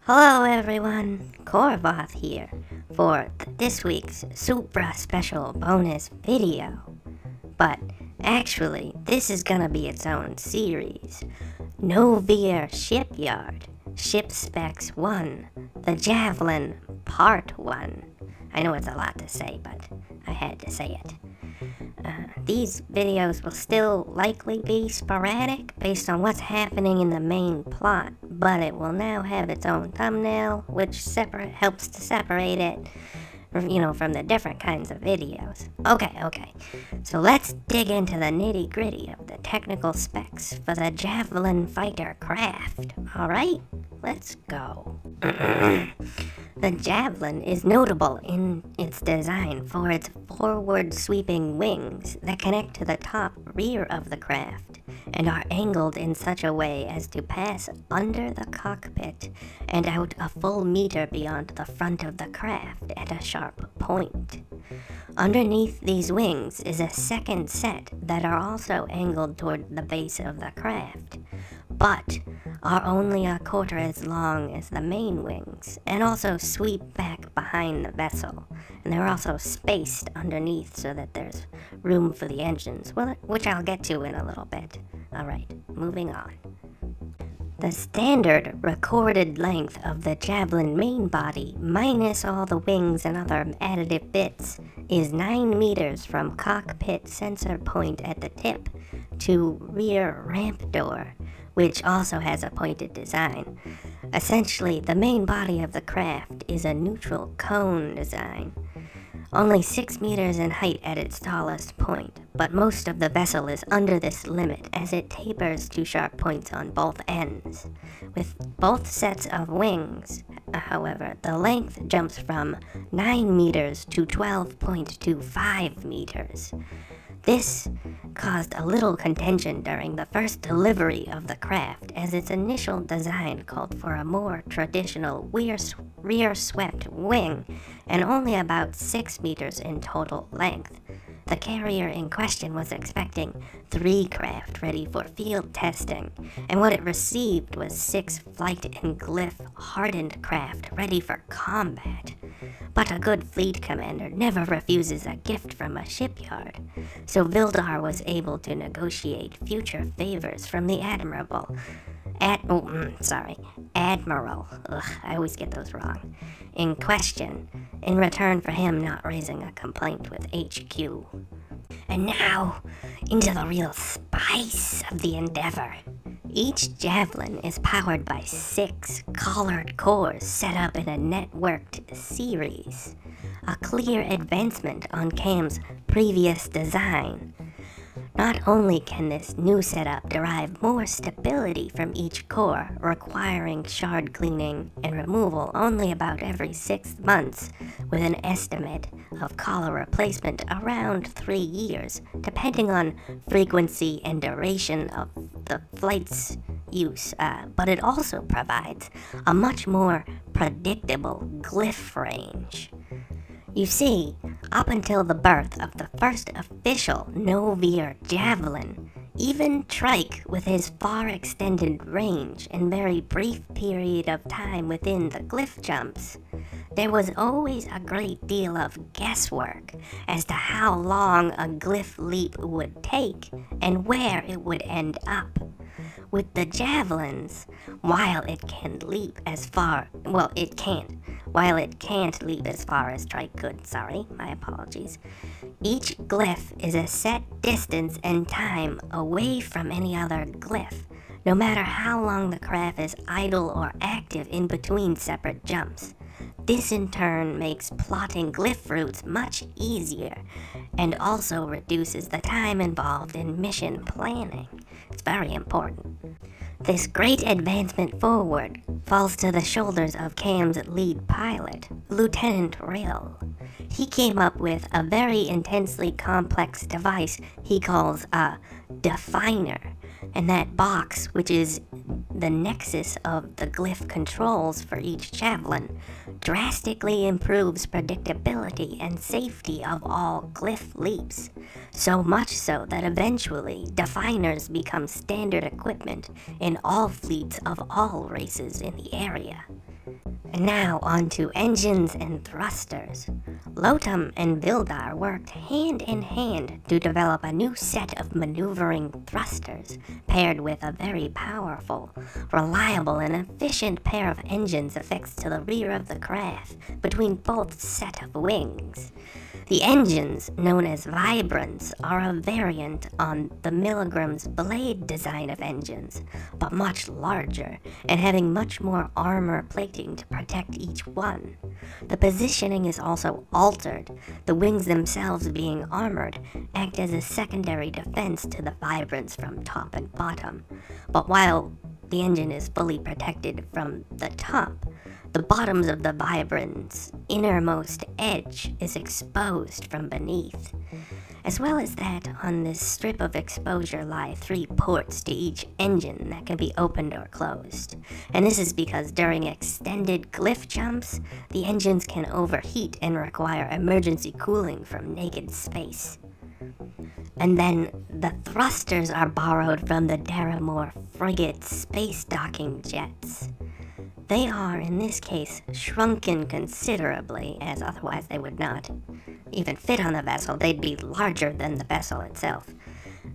Hello everyone, Korvoth here for this week's super special bonus video. But actually, this is gonna be its own series. Novir Shipyard, Ship Specs 1, the Javelin Part 1. I know it's a lot to say, but I had to say it. These videos will still likely be sporadic based on what's happening in the main plot, but it will now have its own thumbnail, which helps to separate it, from the different kinds of videos. Okay, so let's dig into the nitty-gritty of the technical specs for the Javelin fighter craft, alright? Let's go. The Javelin is notable in its design for its forward-sweeping wings that connect to the top rear of the craft and are angled in such a way as to pass under the cockpit and out a full meter beyond the front of the craft at a sharp point. Underneath these wings is a second set that are also angled toward the base of the craft, but are only a quarter as long as the main wings, and also sweep back behind the vessel, and they're also spaced underneath so that there's room for the engines, which I'll get to in a little bit. Alright, moving on. The standard recorded length of the Javelin main body, minus all the wings and other additive bits, is 9 meters from cockpit sensor point at the tip to rear ramp door, which also has a pointed design. Essentially, the main body of the craft is a neutral cone design. Only 6 meters in height at its tallest point, but most of the vessel is under this limit as it tapers to sharp points on both ends. With both sets of wings, however, the length jumps from 9 meters to 12.25 meters. This caused a little contention during the first delivery of the craft, as its initial design called for a more traditional rear-swept wing and only about 6 meters in total length. The carrier in question was expecting 3 craft ready for field testing, and what it received was 6 flight and glyph-hardened craft ready for combat. But a good fleet commander never refuses a gift from a shipyard, so Vildar was able to negotiate future favors from the Admiral. I always get those wrong. In question, in return for him not raising a complaint with HQ. And now, into the real spice of the endeavor. Each Javelin is powered by 6 collared cores set up in a networked series, a clear advancement on CAM's previous design. Not only can this new setup derive more stability from each core, requiring shard cleaning and removal only about every 6 months, with an estimate of collar replacement around 3 years, depending on frequency and duration of the flight's use, but it also provides a much more predictable glyph range. You see, up until the birth of the first official Novir Javelin, even Trike, with his far-extended range and very brief period of time within the glyph jumps, there was always a great deal of guesswork as to how long a glyph leap would take and where it would end up. With the Javelins, while it can't leap as far as Trike could, my apologies. Each glyph is a set distance and time away from any other glyph, no matter how long the craft is idle or active in between separate jumps. This in turn makes plotting glyph routes much easier, and also reduces the time involved in mission planning. It's very important. This great advancement forward falls to the shoulders of CAM's lead pilot, Lieutenant Rill. He came up with a very intensely complex device he calls a definer, and that box, which is the nexus of the glyph controls for each Javelin, drastically improves predictability and safety of all glyph leaps, so much so that eventually definers become standard equipment in all fleets of all races in the area. And now on to engines and thrusters. Lotum and Vildar worked hand in hand to develop a new set of maneuvering thrusters, paired with a very powerful, reliable, and efficient pair of engines affixed to the rear of the craft between both set of wings. The engines, known as Vibrants, are a variant on the Milligram's blade design of engines, but much larger and having much more armor plating to protect each one. The positioning is also altered. The wings themselves, being armored, act as a secondary defense to the Vibrants from top and bottom. But while the engine is fully protected from the top, the bottoms of the Vibrant's innermost edge is exposed from beneath. As well as that, on this strip of exposure lie 3 ports to each engine that can be opened or closed. And this is because during extended glyph jumps, the engines can overheat and require emergency cooling from naked space. And then the thrusters are borrowed from the Daramore frigate space docking jets. They are, in this case, shrunken considerably, as otherwise they would not even fit on the vessel. They'd be larger than the vessel itself.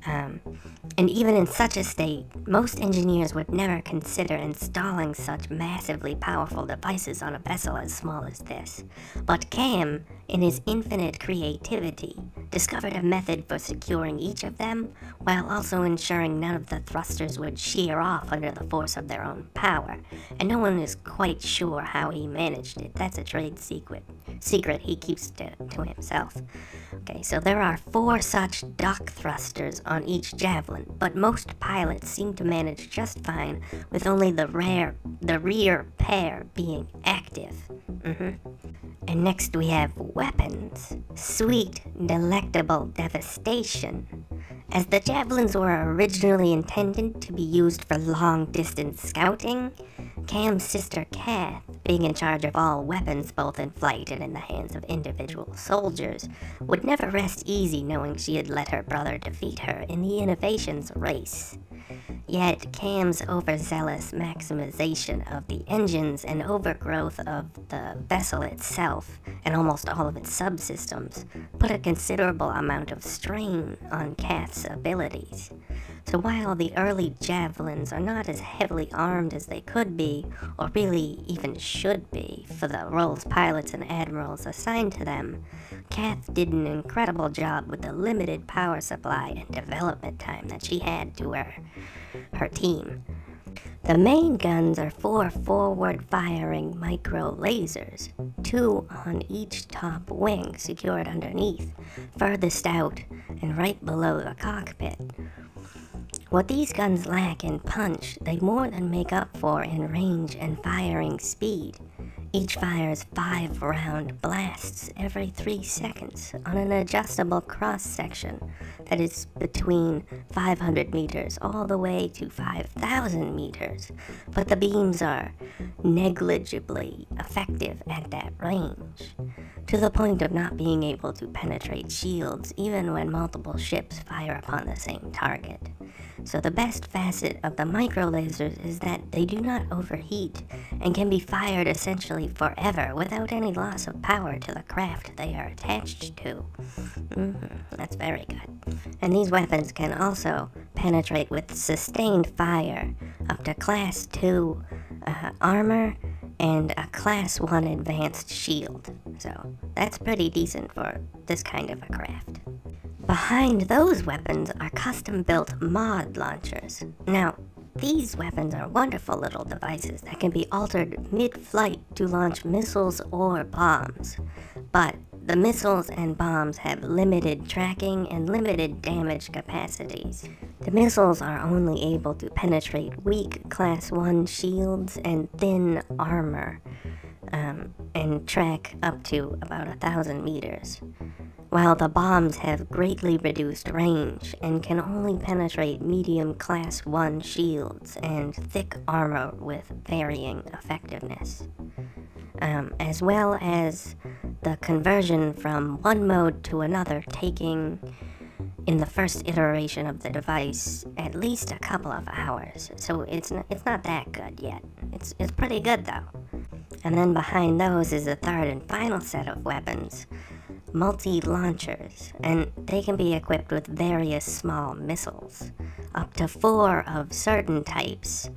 And even in such a state, most engineers would never consider installing such massively powerful devices on a vessel as small as this. But Cam, in his infinite creativity, discovered a method for securing each of them, while also ensuring none of the thrusters would shear off under the force of their own power. And no one is quite sure how he managed it. That's a trade secret he keeps to himself. Okay, so there are 4 such duck thrusters on each Javelin, but most pilots seem to manage just fine with only the rear pair being active. And next we have weapons. Sweet, delectable devastation. As the Javelins were originally intended to be used for long-distance scouting, Cam's sister Kath, being in charge of all weapons both in flight and in the hands of individual soldiers, would never rest easy knowing she had let her brother defeat her in the innovations race. Yet Cam's overzealous maximization of the engines and overgrowth of the vessel itself and almost all of its subsystems put a considerable amount of strain on Kath's abilities. So while the early Javelins are not as heavily armed as they could be, or really even should be, for the roles pilots and admirals assigned to them, Kath did an incredible job with the limited power supply and development time that she had to her team. The main guns are 4 forward-firing micro lasers, 2 on each top wing secured underneath, furthest out and right below the cockpit. What these guns lack in punch, they more than make up for in range and firing speed. Each fires 5-round blasts every 3 seconds on an adjustable cross-section that is between 500 meters all the way to 5,000 meters, but the beams are negligibly effective at that range, to the point of not being able to penetrate shields even when multiple ships fire upon the same target. So the best facet of the microlasers is that they do not overheat and can be fired essentially forever without any loss of power to the craft they are attached to. That's very good. And these weapons can also penetrate with sustained fire up to Class 2 armor and a Class 1 advanced shield. So that's pretty decent for this kind of a craft. Behind those weapons are custom-built mod launchers. Now, these weapons are wonderful little devices that can be altered mid-flight to launch missiles or bombs. But the missiles and bombs have limited tracking and limited damage capacities. The missiles are only able to penetrate weak Class 1 shields and thin armor, and track up to about 1,000 meters, while the bombs have greatly reduced range and can only penetrate medium Class 1 shields and thick armor with varying effectiveness, as well as the conversion from one mode to another taking, in the first iteration of the device, at least a couple of hours. So it's not that good yet. It's pretty good though. And then behind those is a third and final set of weapons, multi-launchers, and they can be equipped with various small missiles, up to 4 of certain types.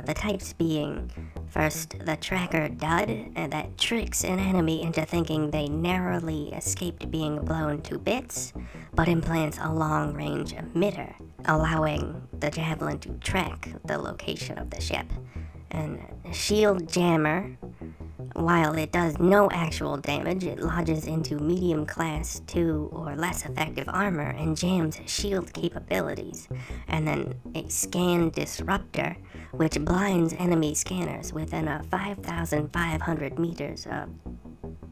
The types being, first, the tracker dud, that tricks an enemy into thinking they narrowly escaped being blown to bits, but implants a long-range emitter, allowing the Javelin to track the location of the ship. And shield jammer, while it does no actual damage, it lodges into medium class 2 or less effective armor and jams shield capabilities. And then a scan disruptor, which blinds enemy scanners within a 5,500 meters of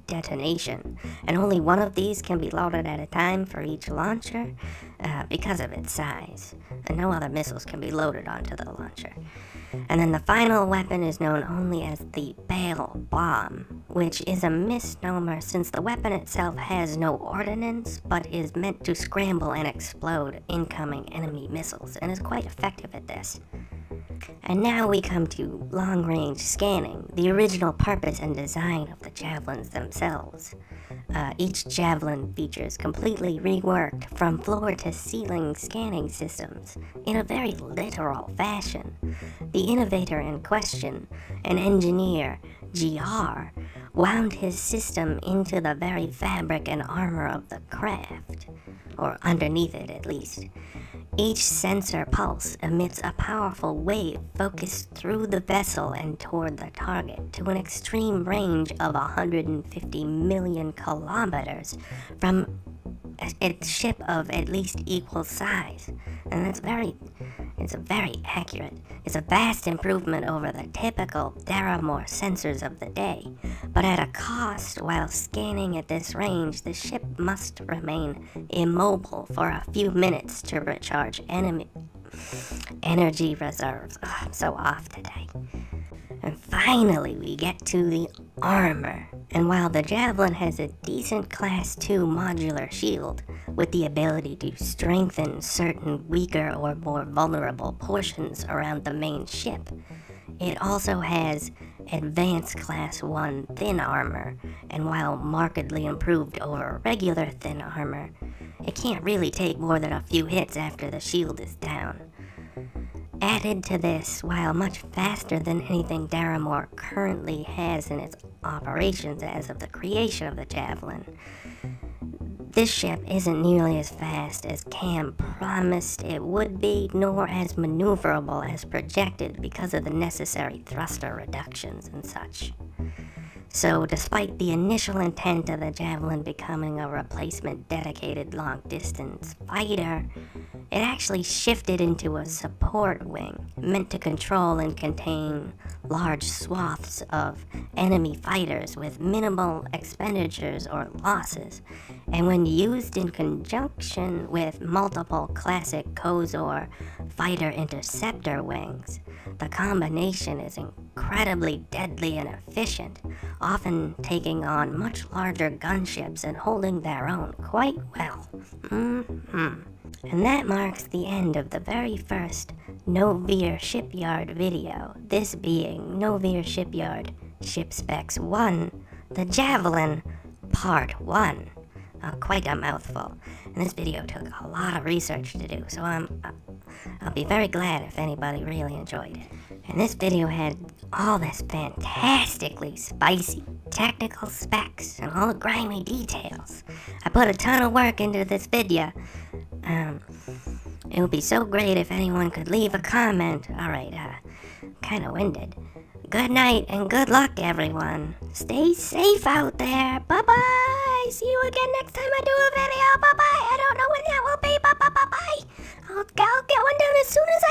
detonation. And only one of these can be loaded at a time for each launcher because of its size. And no other missiles can be loaded onto the launcher. And then the final weapon is known only as the Bale Bomb, which is a misnomer since the weapon itself has no ordnance, but is meant to scramble and explode incoming enemy missiles, and is quite effective at this. And now we come to long-range scanning, the original purpose and design of the Javelins themselves. Each Javelin features completely reworked from floor to ceiling scanning systems in a very literal fashion. The innovator in question, an engineer, GR, wound his system into the very fabric and armor of the craft, or underneath it at least. Each sensor pulse emits a powerful wave focused through the vessel and toward the target to an extreme range of 150 million kilometers from a ship of at least equal size. And it's very accurate. It's a vast improvement over the typical Daramore sensors of the day. But at a cost, while scanning at this range, the ship must remain immobile for a few minutes to recharge energy reserves. Oh, I'm so off today. And finally, we get to the armor. And while the Javelin has a decent Class 2 modular shield, with the ability to strengthen certain weaker or more vulnerable portions around the main ship, it also has advanced Class 1 thin armor, and while markedly improved over regular thin armor, it can't really take more than a few hits after the shield is down. Added to this, while much faster than anything Daramore currently has in its operations as of the creation of the Javelin, this ship isn't nearly as fast as Cam promised it would be, nor as maneuverable as projected because of the necessary thruster reductions and such. So, despite the initial intent of the Javelin becoming a replacement dedicated long-distance fighter, it actually shifted into a support wing, meant to control and contain large swaths of enemy fighters with minimal expenditures or losses, and when used in conjunction with multiple classic Kozor fighter interceptor wings, the combination is incredibly deadly and efficient, often taking on much larger gunships and holding their own quite well. And that marks the end of the very first Novir Shipyard video, this being Novir Shipyard Ship Specs 1, the Javelin, Part 1. Quite a mouthful, and this video took a lot of research to do, so I'll be very glad if anybody really enjoyed it. And this video had all this fantastically spicy technical specs and all the grimy details. I put a ton of work into this video. It would be so great if anyone could leave a comment. Alright, kinda winded. Good night and good luck, everyone. Stay safe out there. Bye-bye. See you again next time I do a video. Bye-bye. I don't know when that will be, but bye-bye. I'll get one done as soon as